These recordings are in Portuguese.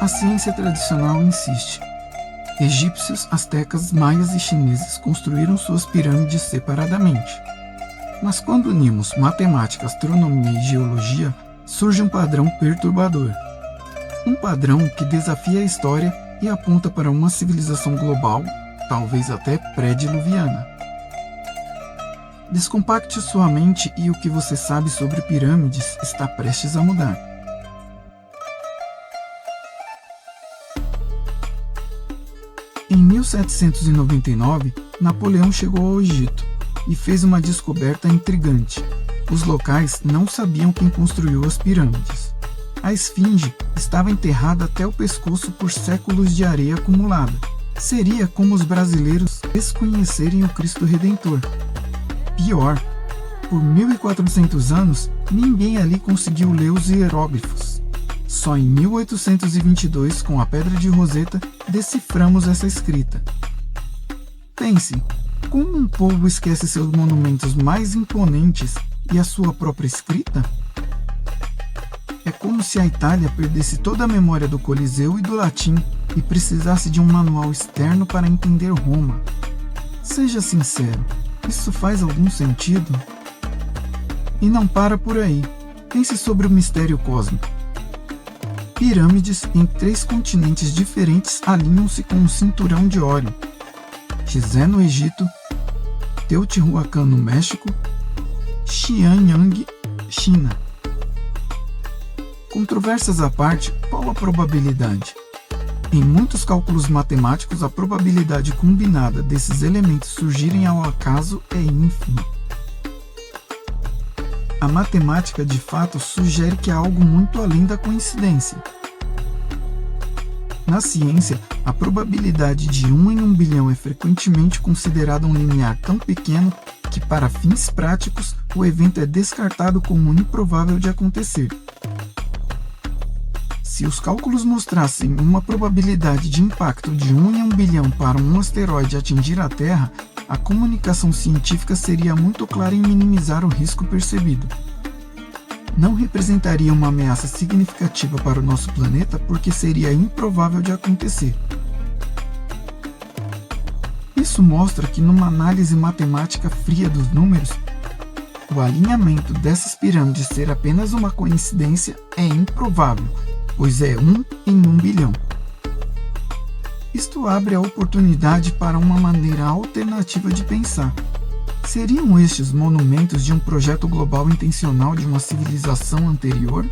A ciência tradicional insiste. Egípcios, astecas, maias e chineses construíram suas pirâmides separadamente. Mas quando unimos matemática, astronomia e geologia, surge um padrão perturbador. Um padrão que desafia a história e aponta para uma civilização global, talvez até pré-diluviana. Descompacte sua mente e o que você sabe sobre pirâmides está prestes a mudar. Em 1799, Napoleão chegou ao Egito e fez uma descoberta intrigante. Os locais não sabiam quem construiu as pirâmides. A esfinge estava enterrada até o pescoço por séculos de areia acumulada. Seria como os brasileiros desconhecerem o Cristo Redentor. Pior, por 1400 anos, ninguém ali conseguiu ler os hieróglifos. Só em 1822, com a Pedra de Roseta, deciframos essa escrita. Pense, como um povo esquece seus monumentos mais imponentes e a sua própria escrita? É como se a Itália perdesse toda a memória do Coliseu e do latim e precisasse de um manual externo para entender Roma. Seja sincero, isso faz algum sentido? E não para por aí. Pense sobre o mistério cósmico. Pirâmides em 3 continentes diferentes alinham-se com um cinturão de Órion. Gizé no Egito, Teotihuacan no México, Xianyang, China. Controvérsias à parte, qual a probabilidade? Em muitos cálculos matemáticos, a probabilidade combinada desses elementos surgirem ao acaso é ínfima. A matemática, de fato, sugere que há algo muito além da coincidência. Na ciência, a probabilidade de 1 em 1 bilhão é frequentemente considerada um limiar tão pequeno que, para fins práticos, o evento é descartado como improvável de acontecer. Se os cálculos mostrassem uma probabilidade de impacto de 1 em 1 bilhão para um asteroide atingir a Terra, a comunicação científica seria muito clara em minimizar o risco percebido. Não representaria uma ameaça significativa para o nosso planeta porque seria improvável de acontecer. Isso mostra que, numa análise matemática fria dos números, o alinhamento dessas pirâmides ser apenas uma coincidência é improvável, pois é 1 em 1 bilhão. Isto abre a oportunidade para uma maneira alternativa de pensar. Seriam estes monumentos de um projeto global intencional de uma civilização anterior?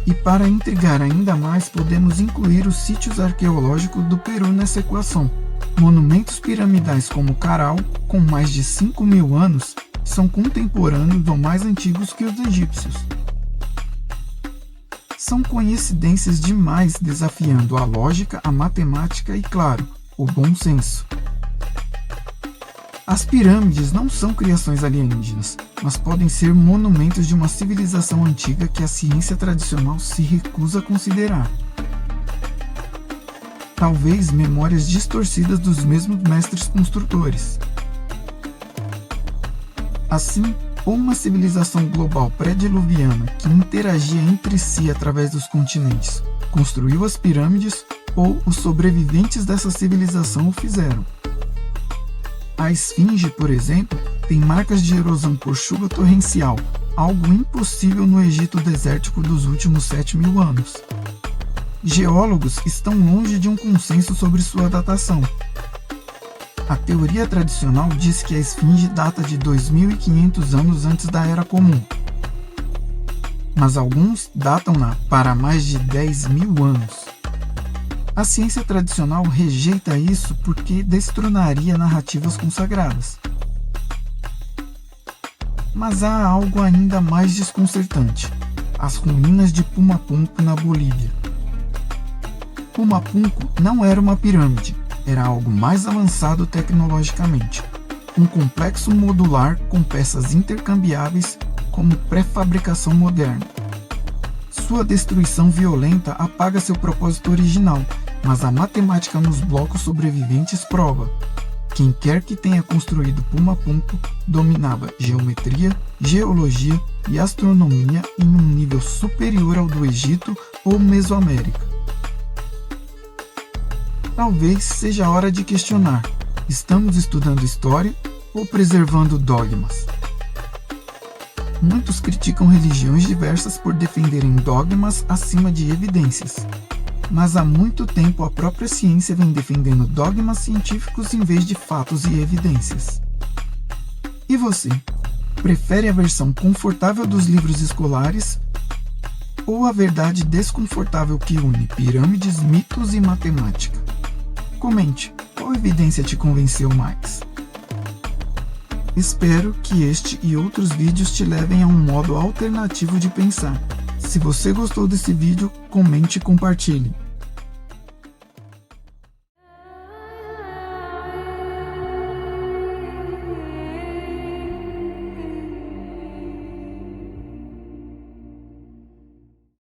E para intrigar ainda mais, podemos incluir os sítios arqueológicos do Peru nessa equação. Monumentos piramidais como Caral, com mais de 5.000 anos, são contemporâneos ou mais antigos que os egípcios. São coincidências demais, desafiando a lógica, a matemática e, claro, o bom senso. As pirâmides não são criações alienígenas, mas podem ser monumentos de uma civilização antiga que a ciência tradicional se recusa a considerar. Talvez memórias distorcidas dos mesmos mestres construtores. Assim, ou uma civilização global pré-diluviana que interagia entre si através dos continentes construiu as pirâmides, ou os sobreviventes dessa civilização o fizeram. A esfinge, por exemplo, tem marcas de erosão por chuva torrencial, algo impossível no Egito desértico dos últimos 7.000 anos. Geólogos estão longe de um consenso sobre sua datação. A teoria tradicional diz que a esfinge data de 2.500 anos antes da Era Comum, mas alguns datam-na para mais de 10.000 anos. A ciência tradicional rejeita isso porque destronaria narrativas consagradas. Mas há algo ainda mais desconcertante: as ruínas de Pumapunku na Bolívia. Pumapunku não era uma pirâmide, era algo mais avançado tecnologicamente. Um complexo modular com peças intercambiáveis como pré-fabricação moderna. Sua destruição violenta apaga seu propósito original, mas a matemática nos blocos sobreviventes prova. Quem quer que tenha construído Pumapunku dominava geometria, geologia, e astronomia em um nível superior ao do Egito ou Mesoamérica. Talvez seja a hora de questionar: estamos estudando história ou preservando dogmas? Muitos criticam religiões diversas por defenderem dogmas acima de evidências. Mas há muito tempo a própria ciência vem defendendo dogmas científicos em vez de fatos e evidências. E você? Prefere a versão confortável dos livros escolares ou a verdade desconfortável que une pirâmides, mitos e matemática? Comente, qual evidência te convenceu mais? Espero que este e outros vídeos te levem a um modo alternativo de pensar. Se você gostou desse vídeo, comente e compartilhe.